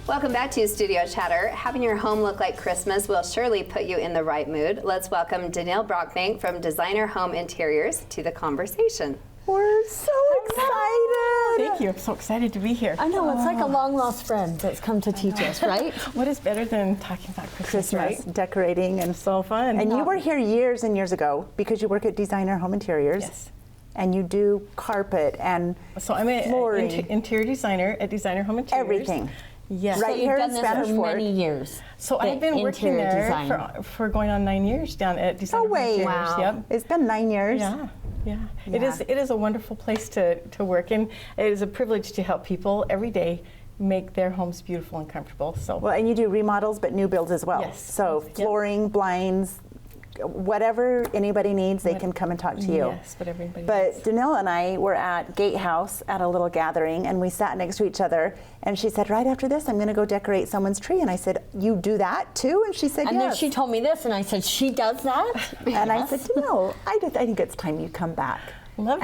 Welcome back to Studio Chatter. Having your home look like Christmas will surely put you in the right mood. Let's welcome Denielle Brockbank from Designer Home Interiors to the conversation. We're so excited. Thank you. I'm so excited to be here. I know, it's like a long-lost friend that's come to teach us, right? What is better than talking about Christmas, right? Decorating, and So fun. And you were here years and years ago because you work at Designer Home Interiors. Yes. And you do carpet and So I'm an interior designer at Designer Home Interiors. Everything. Yes. Right So here you've in done this Spanish for Fort. many years. So the I've been working interior there design. for going on 9 years down at Designer Home wait. Interiors. Wow. Yep. It's been 9 years. Yeah. Yeah. Yeah. It is a wonderful place to work, and it is a privilege to help people every day make their homes beautiful and comfortable. So Well, and you do remodels, but new builds as well. Yes. So Yep. flooring, blinds, whatever anybody needs, they can come and talk to you. Yes, whatever anybody But needs. Denielle and I were at Gatehouse at a little gathering, and we sat next to each other, and she said, right after this, I'm going to go decorate someone's tree. And I said, you do that too? And she said, And yes. then she told me this, and I said, she does that? And I said, no, I think it's time you come back. Love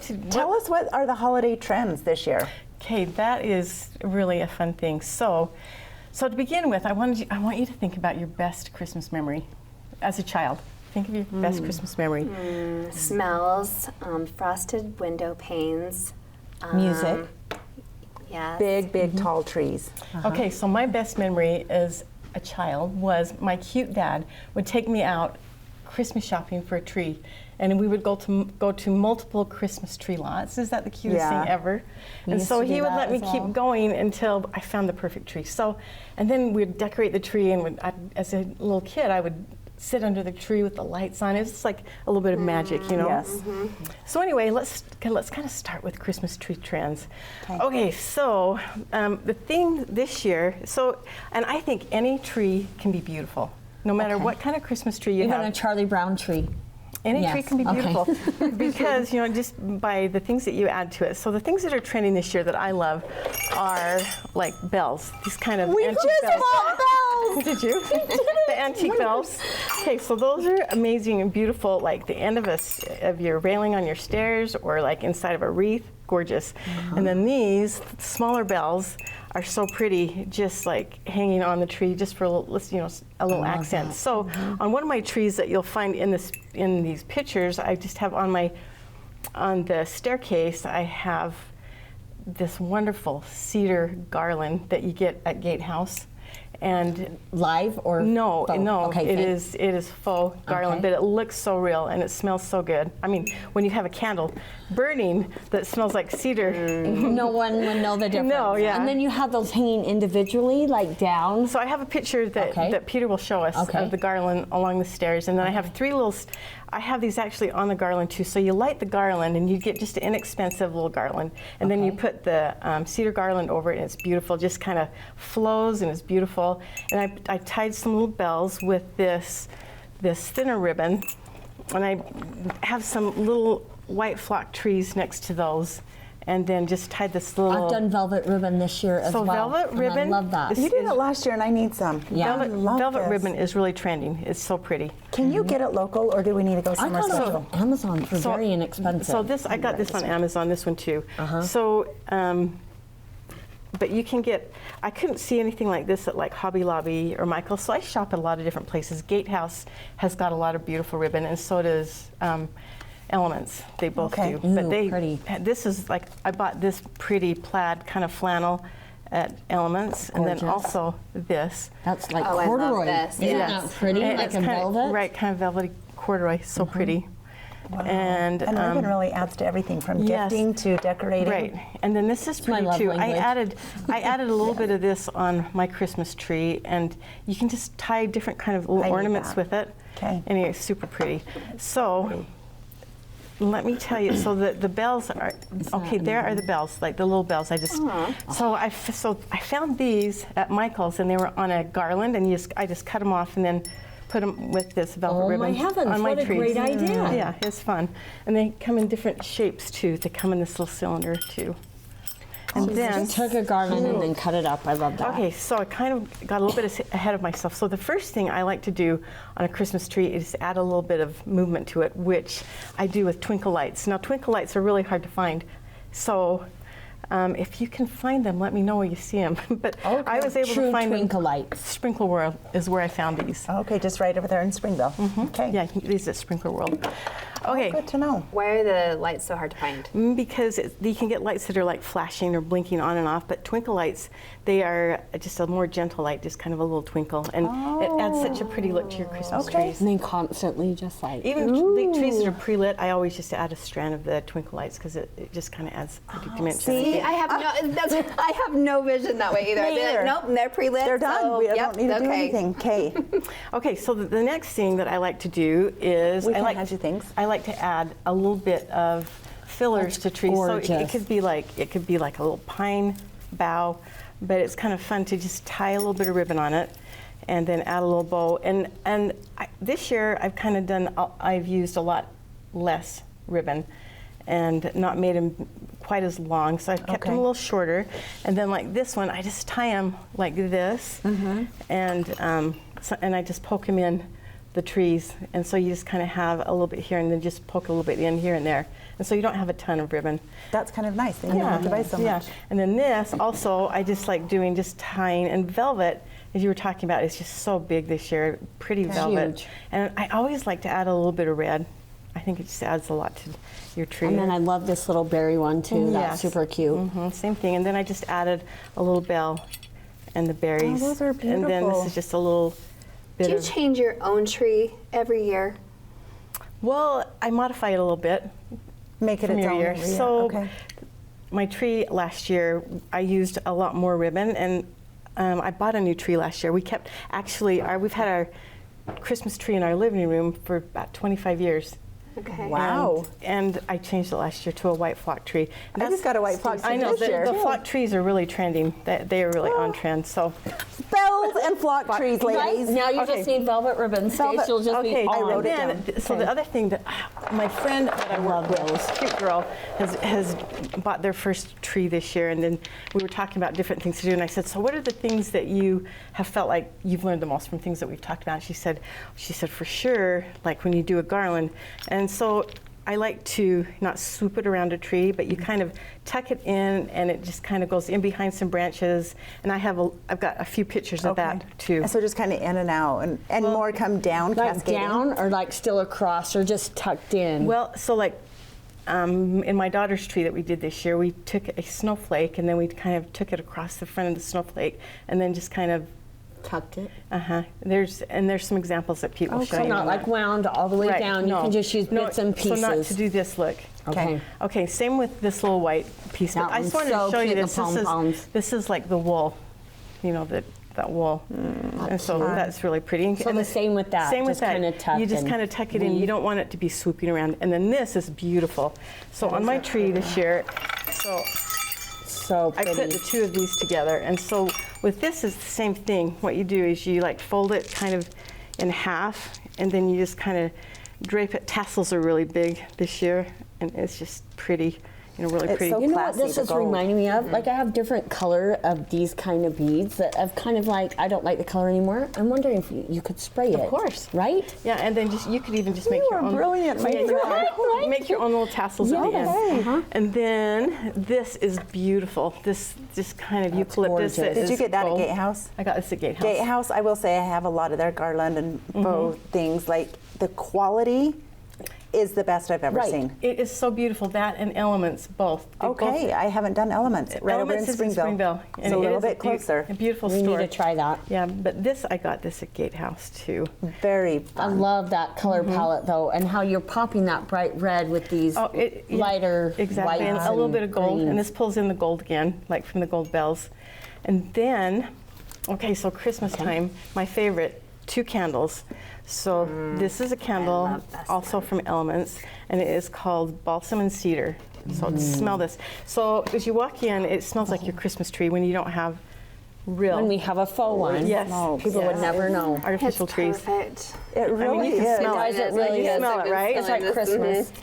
to. Tell us, what are the holiday trends this year? Okay, that is really a fun thing. So to begin with, I want you to think about your best Christmas memory as a child. Think of your best Christmas memory. Smells, frosted window panes. Music. Yes. Big, tall trees. Okay, so my best memory as a child was my cute dad would take me out Christmas shopping for a tree, and we would go to multiple Christmas tree lots. Is that the cutest Yeah. thing ever? And used so to do he would that let me as keep well. going until I found the perfect tree. So, and then we'd decorate the tree, and as a little kid, I would sit under the tree with the lights on. It's like a little bit of magic, you know. Yes. So anyway, let's kind of start with Christmas tree trends. Okay. Okay, so the thing this year, and I think any tree can be beautiful, no matter Okay. what kind of Christmas tree you Even have. a Charlie Brown tree. Any Yes, tree can be okay. beautiful because, you know, just by the things that you add to it. So the things that are trending this year that I love are like bells, these kind of antique bells. bells! Did you? The antique bells. Okay, so those are amazing and beautiful, like the end of your railing on your stairs or like inside of a wreath. Gorgeous. And then these smaller bells are so pretty, just like hanging on the tree, just for a little accent. So on one of my trees that you'll find in these pictures, I just have on the staircase, I have this wonderful cedar garland that you get at Gatehouse. And Live or no, faux? no, Okay, it fake. is faux garland, Okay. but it looks so real and it smells so good. I mean, when you have a candle burning that smells like cedar. No one would know the difference. No, yeah. And then you have those hanging individually, like down. So I have a picture that, Okay. that Peter will show us Okay. of the garland along the stairs, and then I have I have these actually on the garland too. So you light the garland and you get just an inexpensive little garland, and then you Okay. put the cedar garland over it, and it's beautiful. Just kind of flows and it's beautiful. And I tied some little bells with this thinner ribbon, and I have some little white flock trees next to those, and then just tied this little. I've done velvet ribbon this year as So well. velvet and ribbon I love that. is- You did it last year, and I need some. Yeah. I love Velvet this. ribbon is really trending. It's so pretty. Can you get it local, or do we need to go I somewhere got it special? on Amazon for very inexpensive. So I got this on Amazon, this one too. So, but you can get, I couldn't see anything like this at like Hobby Lobby or Michael's, so I shop at a lot of different places. Gatehouse has got a lot of beautiful ribbon, and so does Elements. They both Okay. do. But Ooh, pretty. this is like, I bought this pretty plaid kind of flannel at Elements, and then Gorgeous. also this. That's like Oh, I love corduroy. this. Isn't Yes. that pretty? And Like it's a kind velvet? Of, right, kind of velvety corduroy, so pretty. And ribbon really adds to everything from yes. gifting to decorating. Right, and then this is my pretty love too. language. I added a little bit of this on my Christmas tree, and you can just tie different kind of I little need ornaments that. with it. Okay. And it's super pretty. So let me tell you. So the bells are okay. There are the bells, like the little bells. I just so I found these at Michael's, and they were on a garland, and I just cut them off and then put them with this velvet Oh, ribbon my heavens, on my what a trees. great idea. Yeah, it's fun. And they come in different shapes too. They come in this little cylinder too. And then Just took a garland and then cut it up. I love that. okay, so I kind of got a little bit ahead of myself. So the first thing I like to do on a Christmas tree is add a little bit of movement to it, which I do with twinkle lights. Now twinkle lights are really hard to find. So If you can find them, let me know where you see them. But I was able True to find twinkle them. lights. Sprinkler World is where I found these. Okay, just right over there in Springville. Okay. Yeah, these at Sprinkler World. Okay. Good to know. Why are the lights so hard to find? Because you can get lights that are like flashing or blinking on and off, but twinkle lights, they are just a more gentle light, just kind of a little twinkle, and it adds such a pretty look to your Christmas trees. And then constantly just like. Even the trees that are pre-lit, I always just add a strand of the twinkle lights because it just kind of adds pretty dimension. See, I have I have no vision that way either. I'd be like, either. nope, they're pre-lit. They're done. So, We yep, don't need to do okay. anything. Okay. Okay, so the next thing that I like to do is We I can like add you things. I like to add a little bit of fillers That's to trees. So it gorgeous. could be like a little pine bough, but it's kind of fun to just tie a little bit of ribbon on it, and then add a little bow. And this year I've used a lot less ribbon, and not made them quite as long. So I've kept them a little shorter. And then like this one, I just tie them like this, and I just poke them in the trees, and so you just kind of have a little bit here, and then just poke a little bit in here and there, and so you don't have a ton of ribbon. That's kind of nice. Then you don't have to buy so much. And then this also, I just like doing just tying, and velvet, as you were talking about, is just so big this year, pretty velvet. Huge. And I always like to add a little bit of red. I think it just adds a lot to your tree. And then I love this little berry one too. That's Yes. super cute. Same thing. And then I just added a little bell and the berries. Oh, those are And then beautiful. this is just a little bit Do you of. change your own tree every year? Well, I modify it a little bit. Make it From its your own year. every year. So Okay. my tree last year, I used a lot more ribbon, and I bought a new tree last year. We've had our Christmas tree in our living room for about 25 years. Okay. Wow. And I changed it last year to a white flock tree. And I just got a white flock tree I know, this year. the flock trees are really trending. They are really on trend. So Bells and flock trees, ladies. Now you Okay. just need velvet ribbon. Velvet. She'll just okay, be I on. wrote it and down. then, so the other thing that my friend that I work with, this cute girl, has bought their first tree this year, and then we were talking about different things to do, and I said, so what are the things that you have felt like you've learned the most from things that we've talked about? She said for sure, like when you do a garland, and so I like to not swoop it around a tree, but you kind of tuck it in, and it just kind of goes in behind some branches. And I've got a few pictures of that too. And so just kind of in and out, and more come down, Like cascading. down or like still across or just tucked in? Well, so like in my daughter's tree that we did this year, we took a snowflake, and then we kind of took it across the front of the snowflake, and then just kind of tucked it. There's some examples that people show So you. not on like that. wound all the way Right, down. no. You can just use No, bits and pieces. So not to do this look. Okay. Okay, same with this little white piece. That But I just one's wanted to so show you cute, this. the pom-poms. This is like the wool, that wool. And so that's really pretty. So And the same with that, Same with just that. kinda tuck You just and kind of tuck it in. You don't want it to be swooping around. And then this is beautiful. So on my tree this year, So I pretty. put the two of these together, and so with this is the same thing. What you do is you like fold it kind of in half, and then you just kind of drape it. Tassels are really big this year, and it's just pretty, really It's pretty. so You know what classy, this the is gold. reminding me of? Like I have different color of these kind of beads that I've kind of like, I don't like the color anymore. I'm wondering if you could spray it. Of course. Right? Yeah, and then you could even just make You your are own. brilliant, my Yeah, you girl. are. Right? Make your own little tassels at the Yes. end. Uh-huh. And then this is beautiful. This kind of eucalyptus. gorgeous. that Did is you get that gold. at Gatehouse? I got this at Gatehouse. Gatehouse, I will say I have a lot of their garland and bow things. Like the quality is the best I've ever Right. seen. It is so beautiful. That and Elements both. They Okay, I haven't done Elements. Right Elements over in is Springville. Springville. It's a little is bit closer. A beautiful We store. need to try that. Yeah, but I got this at Gatehouse too. Very I fun. love that color palette though, and how you're popping that bright red with these Yeah, lighter exactly, and whites a little bit of gold, greens. and this pulls in the gold again, like from the gold bells. And then, okay, so Christmas time, my favorite, 2 candles. So this is a candle, love this also from Elements, and it is called Balsam and Cedar. So smell this. So as you walk in, it smells like your Christmas tree when you don't have real When we have a faux one, Yes. people would Yes. never know. artificial It's trees. perfect. It really you can is. smell Guys, it It really You is. smell it, right? It's like Christmas.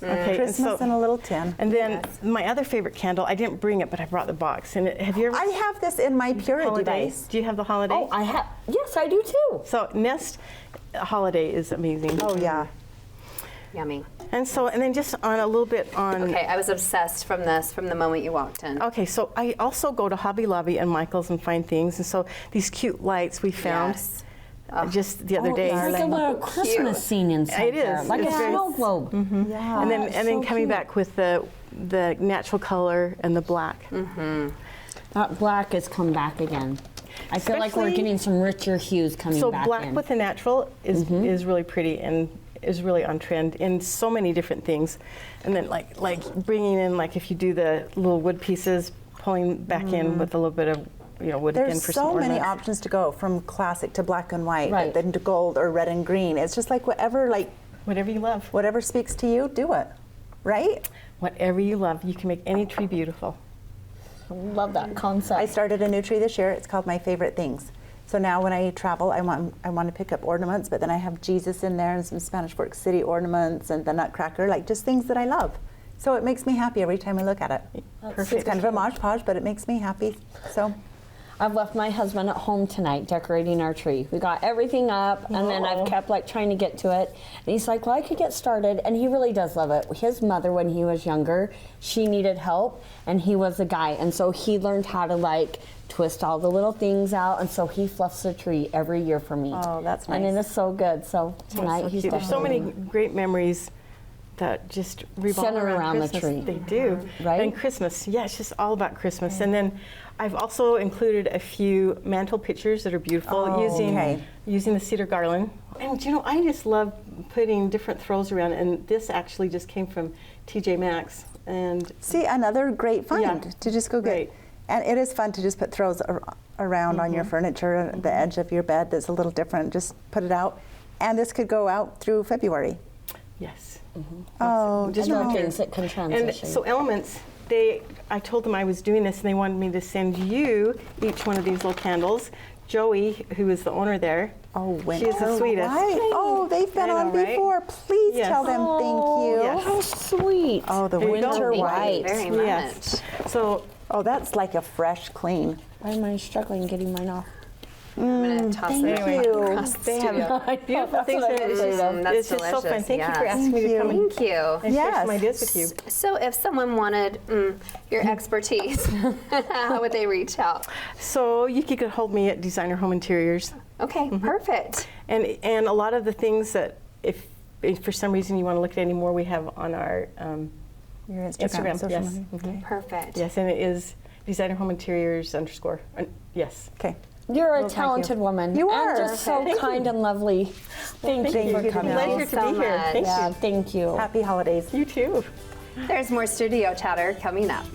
Okay, and Christmas so- in a little tin. And then my other favorite candle, I didn't bring it, but I brought the box. And have you ever I have this in my Purity holiday? device. Do you have the holiday? Oh, I have. Yes, I do too. So Nest Holiday is amazing. Oh yeah. Yummy. And then just on a little bit on. Okay, I was obsessed from this from the moment you walked in. Okay, so I also go to Hobby Lobby and Michael's and find things, and so these cute lights we found Yes. just the other day. It's like a little Christmas scene inside It is. there, like It's a very- snow globe. Yeah. And then so coming cute. back with the natural color and the black. That black has come back again. I feel like we're Especially- getting some richer hues coming So back black in. with the natural is really pretty and is really on trend in so many different things. And then like bringing in, like if you do the little wood pieces, pulling back in with a little bit of wood again There's for some so many ornaments. options to go, from classic to black and white, Right. then to gold or red and green. It's just like whatever Whatever you love. whatever speaks to you, do it. Right? Whatever you love. You can make any tree beautiful. Love that concept. I started a new tree this year. It's called My Favorite Things. So now when I travel, I want to pick up ornaments, but then I have Jesus in there and some Spanish Fork City ornaments and the Nutcracker, like just things that I love. So it makes me happy every time I look at it. It's kind of a Mod Podge, but it makes me happy. So I've left my husband at home tonight decorating our tree. We got everything up, and then I've kept like trying to get to it. And he's like, well, I could get started. And he really does love it. His mother, when he was younger, she needed help, and he was a guy. And so he learned how to like twist all the little things out. And so he fluffs the tree every year for me. Oh, that's And it nice. is so good. So tonight So he's cute. There's so many decorating. great memories that just revolve Center around the Christmas. tree. They do. Right? And Christmas, yeah, it's just all about Christmas. And then I've also included a few mantle pictures that are beautiful Oh, okay. using the cedar garland. And I just love putting different throws around, and this actually just came from TJ Maxx. And see, another great find Yeah. to just go get. Right. And it is fun to just put throws around on your furniture, the edge of your bed that's a little different. Just put it out. And this could go out through February. yes. Oh, Just And there are right here. things that can And transition. so Elements, I told them I was doing this, and they wanted me to send you each one of these little candles. Joey, who is the owner there, Oh, she is the sweetest. Right. Oh, they've been I know, on right? before. Please Yes. tell them thank you. Yes. How sweet. Oh, the There you go. winter Thank you white. Very much. Yes. So Oh, that's like a fresh clean. Why am I struggling getting mine off? I'm going to toss Thank it you. across the they studio. have beautiful That's things. what I And was it's afraid of. just, it's just so fun. delicious, Thank you for yes. asking me to come and Thank you. share Yes. some ideas with you. So if someone wanted your expertise, how would they reach out? So you could get hold of me at Designer Home Interiors. Okay, perfect. And a lot of the things that if for some reason you want to look at any more, we have on our Your Instagram, social yes. media. Mhm. Perfect. Yes, and it is Designer Home Interiors _ yes. Okay. You're a Well, thank talented you. woman. You And are. just so Thank kind you. and lovely. Thank you Thank for you, coming. Denielle. Pleasure to so be here. much. Thank Yeah, you. thank you. Happy holidays. You too. There's more studio chatter coming up.